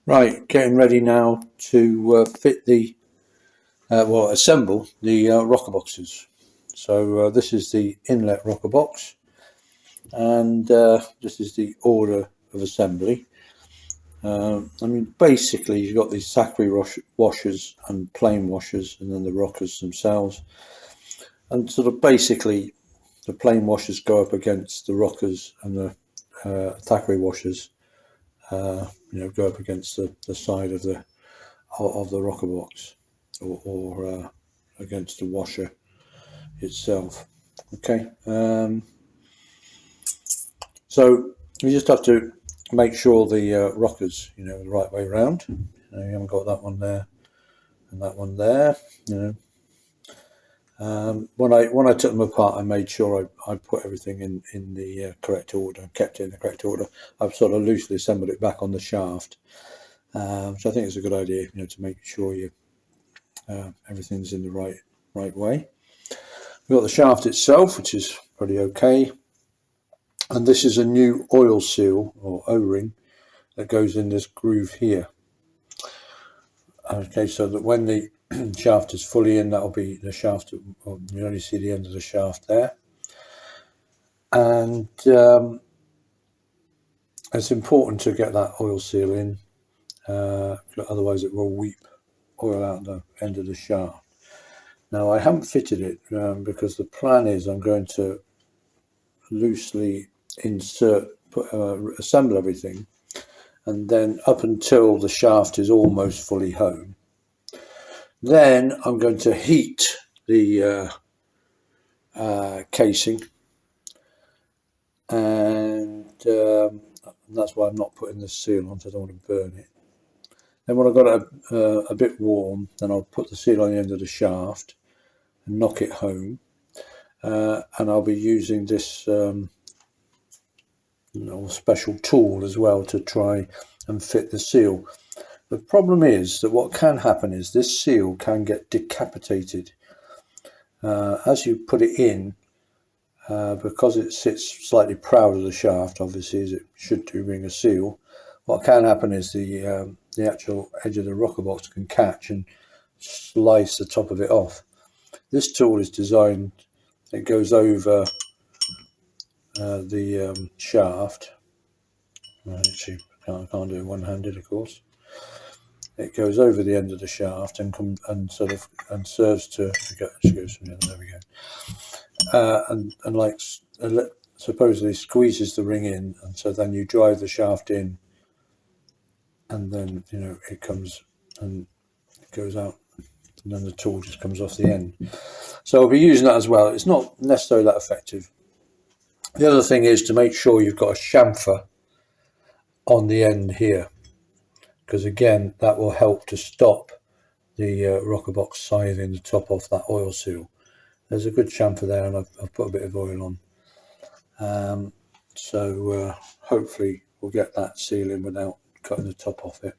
Right, getting ready now to fit the, assemble the rocker boxes. So this is the inlet rocker box, and this is the order of assembly. Basically you've got these Zachary washers and plain washers, and then the rockers themselves. And sort of basically the plain washers go up against the rockers, and the Thackeray washers go up against the side of the rocker box, or against the washer itself. Okay, so you just have to make sure the rockers, the right way around. You haven't got that one there and that one there. When I took them apart, I made sure I put everything in the correct order, kept it in the correct order. I've sort of loosely assembled it back on the shaft, which I think is a good idea, to make sure everything's in the right way. We've got the shaft itself, which is pretty okay, and this is a new oil seal or O-ring that goes in this groove here. Okay, so that when the shaft is fully in, that'll be the shaft. You only see the end of the shaft there, and it's important to get that oil seal in, otherwise it will weep oil out the end of the shaft. Now I haven't fitted it because the plan is I'm going to loosely assemble everything, and then up until the shaft is almost fully home, then I'm going to heat the casing, and that's why I'm not putting the seal on, so I don't want to burn it. Then when I've got it a bit warm, then I'll put the seal on the end of the shaft and knock it home, and I'll be using this special tool as well to try and fit the seal. The problem is that what can happen is this seal can get decapitated as you put it in, because it sits slightly proud of the shaft, obviously, as it should do being a seal. What can happen is the actual edge of the rocker box can catch and slice the top of it off. This tool is designed, it goes over the shaft. Actually, I can't do it one-handed, of course. It goes over the end of the shaft and serves to go. There we go. And like supposedly squeezes the ring in, and so then you drive the shaft in, and then it comes and it goes out, and then the tool just comes off the end. So I'll be using that as well. It's not necessarily that effective. The other thing is to make sure you've got a chamfer on the end here, because again that will help to stop the rocker box scything the top off that oil seal. There's a good chamfer there, and I've put a bit of oil on, so hopefully we'll get that seal in without cutting the top off it.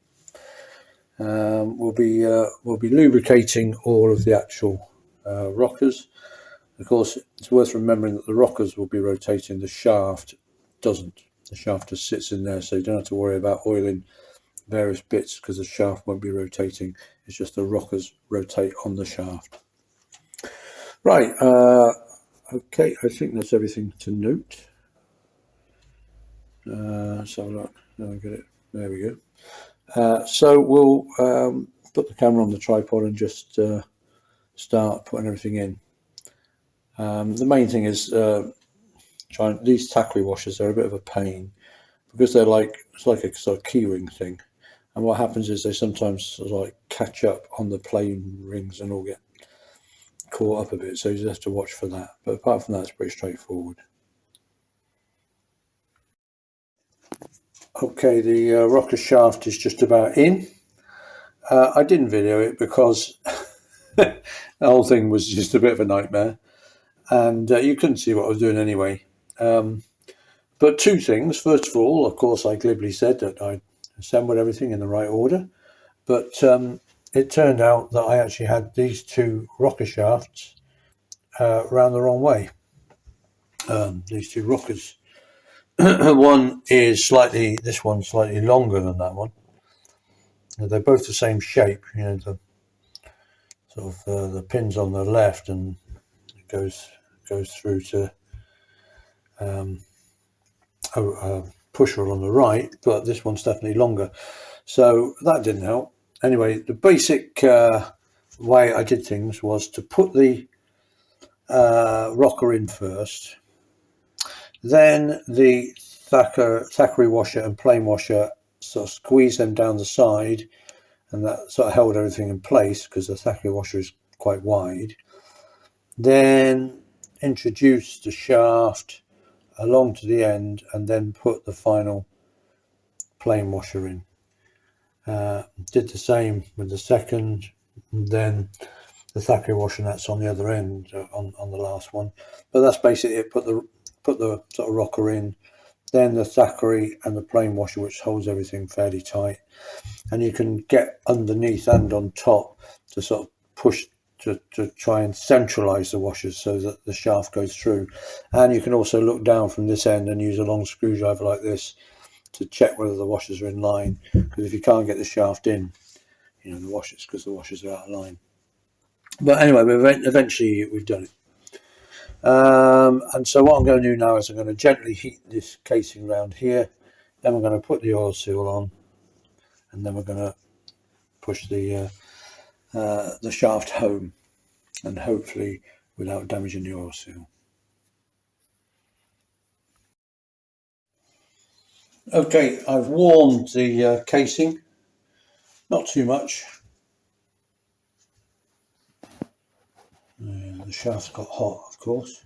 We'll be lubricating all of the actual rockers. Of course, it's worth remembering that the rockers will be rotating, the shaft doesn't. The shaft just sits in there, so you don't have to worry about oiling various bits because the shaft won't be rotating. It's just the rockers rotate on the shaft. Right, okay, I think that's everything to note. So look, I'll get it, there we go. So we'll put the camera on the tripod and just start putting everything in. The main thing is these Thackeray washers are a bit of a pain because they're it's like a sort of key ring thing, and what happens is they sometimes sort of catch up on the plain rings and all get caught up a bit, so you just have to watch for that. But apart from that, it's pretty straightforward. Okay, the rocker shaft is just about in. I didn't video it because the whole thing was just a bit of a nightmare, and you couldn't see what I was doing anyway. But two things. First of all, of course, I glibly said that I assembled everything in the right order, but it turned out that I actually had these two rocker shafts round the wrong way. These two rockers. This one's slightly longer than that one, they're both the same shape, you know, the sort of the pins on the left, and it goes through to a pusher on the right, but this one's definitely longer, so that didn't help. Anyway, the basic way I did things was to put the rocker in first, then the Thackeray washer and plain washer, sort of squeeze them down the side, and that sort of held everything in place because the Thackeray washer is quite wide. Then introduce the shaft along to the end, and then put the final plain washer in. Did the same with the second, and then the Thackeray washer, and that's on the other end on the last one. But that's basically it. Put the sort of rocker in, then the Thackeray and the plain washer, which holds everything fairly tight, and you can get underneath and on top to sort of push to try and centralize the washers so that the shaft goes through. And you can also look down from this end and use a long screwdriver like this to check whether the washers are in line, because if you can't get the shaft in, you know, the washers are out of line. But anyway, eventually we've done it. And so what I'm going to do now is I'm going to gently heat this casing around here, then we're going to put the oil seal on, and then we're going to push the shaft home, and hopefully without damaging the oil seal. Okay, I've warmed the casing, not too much. The shaft got hot, of course.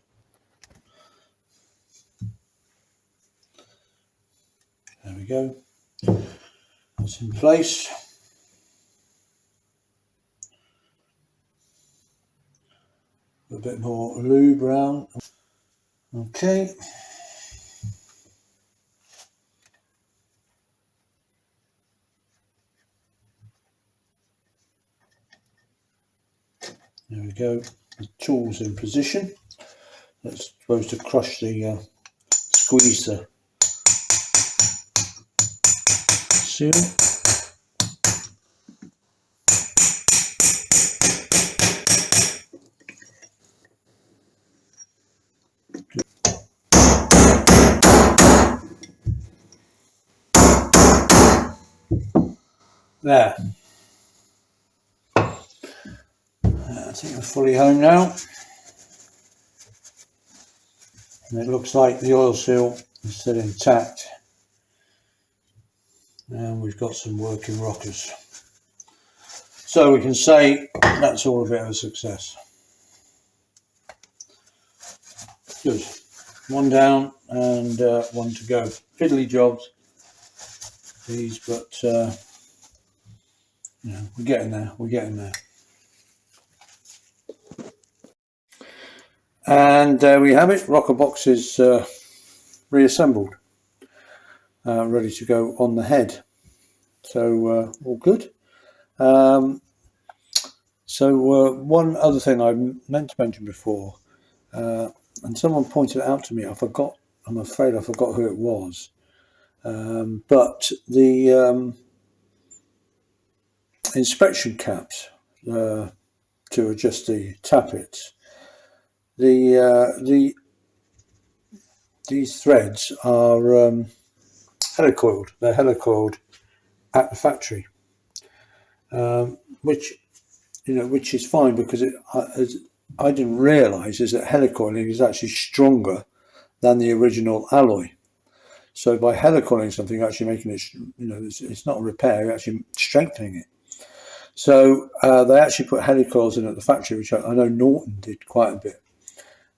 There we go. That's in place. A bit more lube around. Okay. There we go. The tool's in position. That's supposed to crush the squeeze the seal. There. I think we're fully home now. And it looks like the oil seal is still intact. And we've got some working rockers. So we can say that's all a bit of a success. Good. One down and one to go. Fiddly jobs, these, but you know, we're getting there. We're getting there. And there we have it. Rocker box is reassembled, ready to go on the head. So all good. One other thing I meant to mention before, and someone pointed it out to me. I'm afraid I forgot who it was. But the inspection caps to adjust the tappets. These threads are helicoiled. They're helicoiled at the factory, which is fine, because I didn't realise is that helicoiling is actually stronger than the original alloy. So by helicoiling something, you're actually making it, it's not a repair, you're actually strengthening it. So they actually put helicoils in at the factory, which I know Norton did quite a bit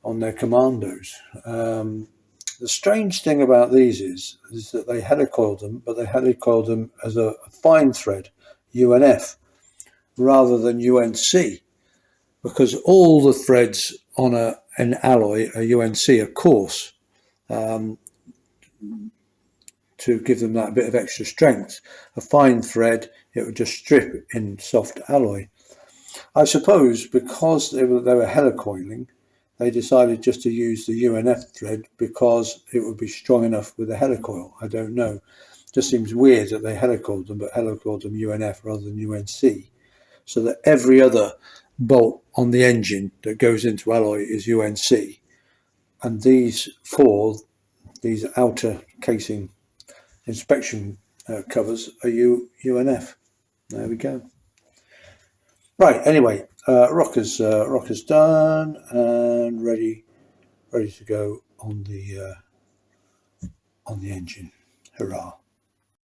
on their Commandos. The strange thing about these is that they helicoiled them, but they helicoiled them as a fine thread, UNF, rather than UNC, because all the threads on an alloy are UNC, of course, to give them that bit of extra strength. A fine thread, it would just strip in soft alloy. I suppose because they were helicoiling, they decided just to use the UNF thread because it would be strong enough with the helicoil. I don't know. Just seems weird that they helicored them, but helicored them UNF rather than UNC, so that every other bolt on the engine that goes into alloy is UNC, and these outer casing inspection covers are UNF. There we go. Right. Anyway, rocker's done and ready to go on the engine. Hurrah!